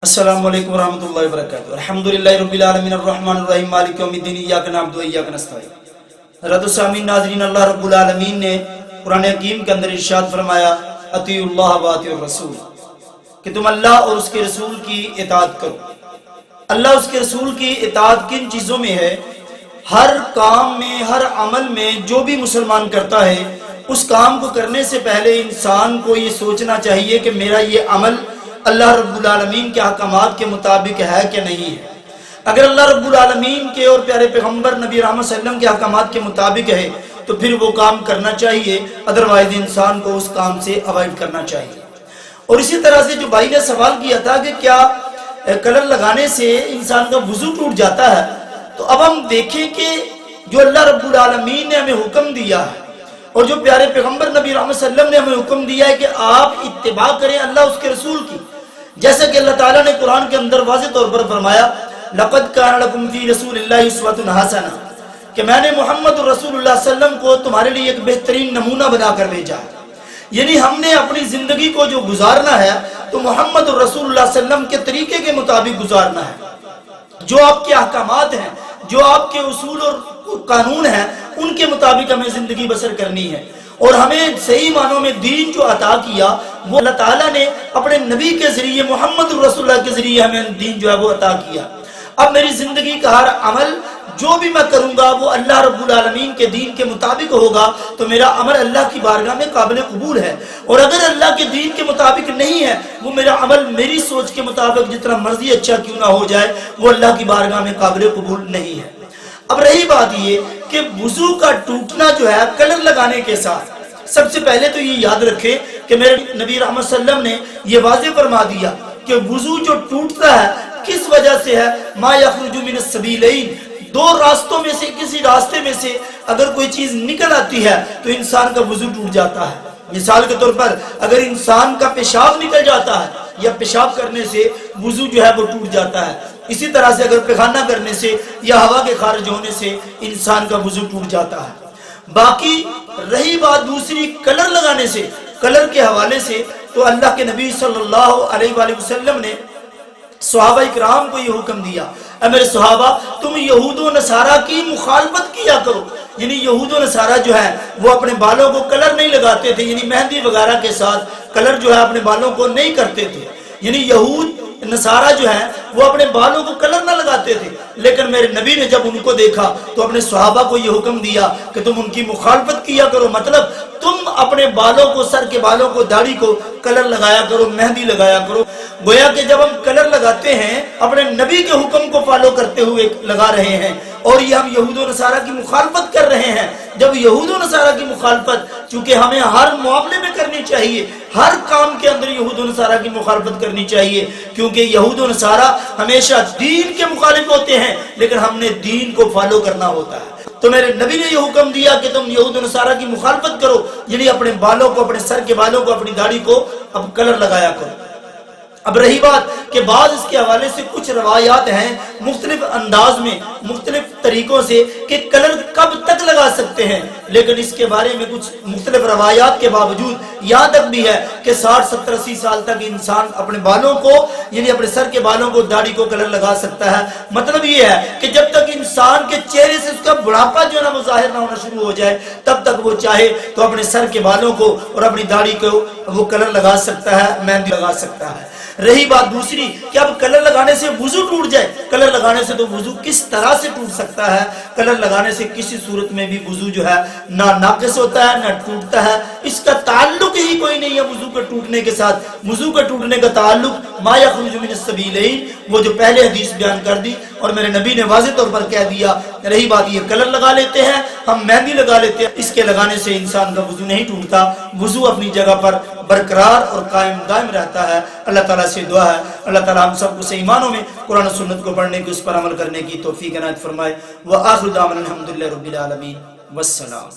अस्सलामु अलैकुम रहमतुल्लाहि व बरकातुहू। अल्हम्दुलिल्लाहि रब्बिल आलमीन अर्रहमानिर रहीम मालिकि यौमिद्दीन इय्याका नअबुदु व इय्याका नस्तईन। हज़रत सामीन नाज़रीन, अल्लाह रब्बुल आलमीन ने कुरान हकीम के अंदर इरशाद फरमाया अतीउल्लाह व अतीउर रसूल, कि तुम अल्लाह और उसके रसूल की इताअत करो। अल्लाह उसके रसूल की इताअत किन चीज़ों में है? हर काम में, हर अमल में जो भी मुसलमान करता है, उस काम को करने से पहले इंसान को ये सोचना चाहिए कि मेरा ये अमल अल्लाह रब्बुल आलमीन के अहकामात के मुताबिक है कि नहीं है। अगर अल्लाह रब्बुल आलमीन के और प्यारे पैगम्बर नबी रहमत सल्लल्लाहु अलैहि वसल्लम के अहकामात के मुताबिक है तो फिर वो काम करना चाहिए, अदरवाइज इंसान को उस काम से अवॉइड करना चाहिए। और इसी तरह से जो भाई ने सवाल किया था कि क्या कलर लगाने से इंसान का वुजू टूट जाता है, तो अब हम देखें कि जो अल्लाह रब्बुल आलमीन ने हमें हुक्म दिया है और जो प्यारे पैगम्बर नबी रहमत सल्लल्लाहु अलैहि वसल्लम ने हमें हुक्म दिया है कि आप इत्तिबा करें अल्लाह उसके रसूल की, जैसा कि अल्लाह ताला ने कुरान के अंदर वाज़ेह तौर पर फरमाया लक़द कान लकुम फ़ी रसूलिल्लाहि उस्वतुन हसना, कि मैंने मोहम्मद रसूलुल्लाह सल्लल्लाहु अलैहि वसल्लम को तुम्हारे लिए एक बेहतरीन नमूना बनाकर भेजा है। यानी हमने अपनी जिंदगी को जो गुजारना है तो मोहम्मद रसूलुल्लाह सल्लल्लाहु अलैहि वसल्लम के तरीके के मुताबिक गुजारना है। जो आपके अहकामात हैं, जो आपके उसूल और कानून हैं, उनके मुताबिक हमें जिंदगी बसर करनी है। और हमें सही मानों में दीन जो अता किया वो अल्लाह ताला ने अपने नबी के जरिए, मोहम्मद रसूलुल्लाह के जरिए हमें दीन जो है वो अता किया। अब मेरी जिंदगी का हर अमल जो भी मैं करूंगा वो अल्लाह रब्बुल आलमीन के दीन के मुताबिक होगा तो मेरा अमल अल्लाह की बारगाह में काबिल कबूल है। और अगर अल्लाह के दीन के मुताबिक नहीं है, वो मेरा अमल मेरी सोच के मुताबिक जितना मर्जी अच्छा क्यों ना हो जाए, वो अल्लाह की बारगाह में काबिल कबूल नहीं है। अब रही बात ये कि वुजू का टूटना जो है कलर लगाने के साथ, सबसे पहले तो ये याद रखें कि मेरे नबी रहमत सल्लल्लाहु अलैहि वसल्लम ने ये वाज़ेह फरमा दिया कि वुजू जो टूटता है किस वजह से है, मा यखरुजु मिनस सबीलैन, दो रास्तों में से किसी रास्ते में से अगर कोई चीज निकल आती है तो इंसान का वुजू टूट जाता है। मिसाल के तौर पर अगर इंसान का पेशाब निकल जाता है या पेशाब करने से वुजू जो है वो टूट जाता है। इसी तरह से अगर पैखाना करने से या हवा के खारिज होने से इंसान का वुजू टूट जाता है। बाकी रही बात दूसरी कलर लगाने से, कलर के हवाले से, तो अल्लाह के नबी सल्लल्लाहु अलैहि वसल्लम ने सहाबा इकराम को ये हुक्म दिया, मेरे सहाबा तुम यहूद व नसारा की मुखालफत किया करो। यानी यहूद व नसारा जो है वो अपने बालों को कलर नहीं लगाते थे, यानी मेहंदी वगैरह के साथ कलर जो है अपने बालों को नहीं करते थे। यानी यहूद नसारा जो है वो अपने बालों को कलर ना लगाते थे, लेकिन मेरे नबी ने जब उनको देखा तो अपने सहाबा को ये हुक्म दिया कि तुम उनकी मुखालफत किया करो, मतलब तुम अपने बालों को, सर के बालों को, दाढ़ी को कलर लगाया करो, मेहंदी लगाया करो। गोया कि जब हम कलर लगाते हैं अपने नबी के हुक्म को फॉलो करते हुए लगा रहे हैं, और ये हम यहूद व नसारा की मुखालफत कर रहे हैं। जब यहूद व नसारा की मुखालफत, चूंकि हमें हर मामले में करनी चाहिए, हर काम के अंदर यहूद व नसारा की मुखालफत करनी चाहिए, क्योंकि यहूद व नसारा हमेशा दीन के मुखालिफ होते हैं, लेकिन हमने दीन को फॉलो करना होता है। तो मेरे नबी ने ये हुक्म दिया कि तुम यहूद व नसारा की मुखालफत करो, यानी अपने बालों को, अपने सर के बालों को, अपनी दाढ़ी को अब कलर लगाया करो। अब रही बात कि बाद इसके हवाले से कुछ रवायात हैं मुख्तलिफ अंदाज में, मुख्तलिफ तरीकों से कि कलर कब तक लगा सकते हैं, लेकिन इसके बारे में कुछ मुख्तलिफ रवायात के बावजूद यहाँ तक भी है कि 60, 70, 80 साल तक इंसान अपने बालों को, यानी अपने सर के बालों को, दाढ़ी को कलर लगा सकता है। मतलब ये है कि जब तक इंसान के चेहरे से उसका बुढ़ापा जो है ना वो जाहिर ना होना शुरू हो जाए, तब तक वो चाहे तो अपने सर के बालों को और अपनी दाढ़ी को वो कलर लगा सकता है, मेहंदी लगा सकता है। रही बात दूसरी कि अब कलर लगाने से वुजू टूट जाए, कलर लगाने से तो वुजू किस तरह से टूट सकता है? कलर लगाने से किसी सूरत में भी वुजू जो है ना नाक़िस होता है ना टूटता है, इसका ताल्लुक ही कोई नहीं है वुजू के टूटने के साथ। वुजू के टूटने का ताल्लुक मा यखरुजु मिनस सबीलैन, वो जो पहले हदीस बयान कर दी और मेरे नबी ने वाज़ेह तौर पर कह दिया। रही बात ये कलर लगा लेते हैं, हम मेहंदी लगा लेते हैं, इसके लगाने से इंसान का वुजू नहीं टूटता, वुजू अपनी जगह पर बरकरार और कायम दायम रहता है। अल्लाह ताला से दुआ है अल्लाह ताला हम सबको सही मानों में कुरान और सुन्नत को पढ़ने की, उस पर अमल करने की तौफीक इनायत फरमाए। व आखिर दावाना अल्हम्दुलिल्लाहि रब्बिल आलमीन, वस्सलाम।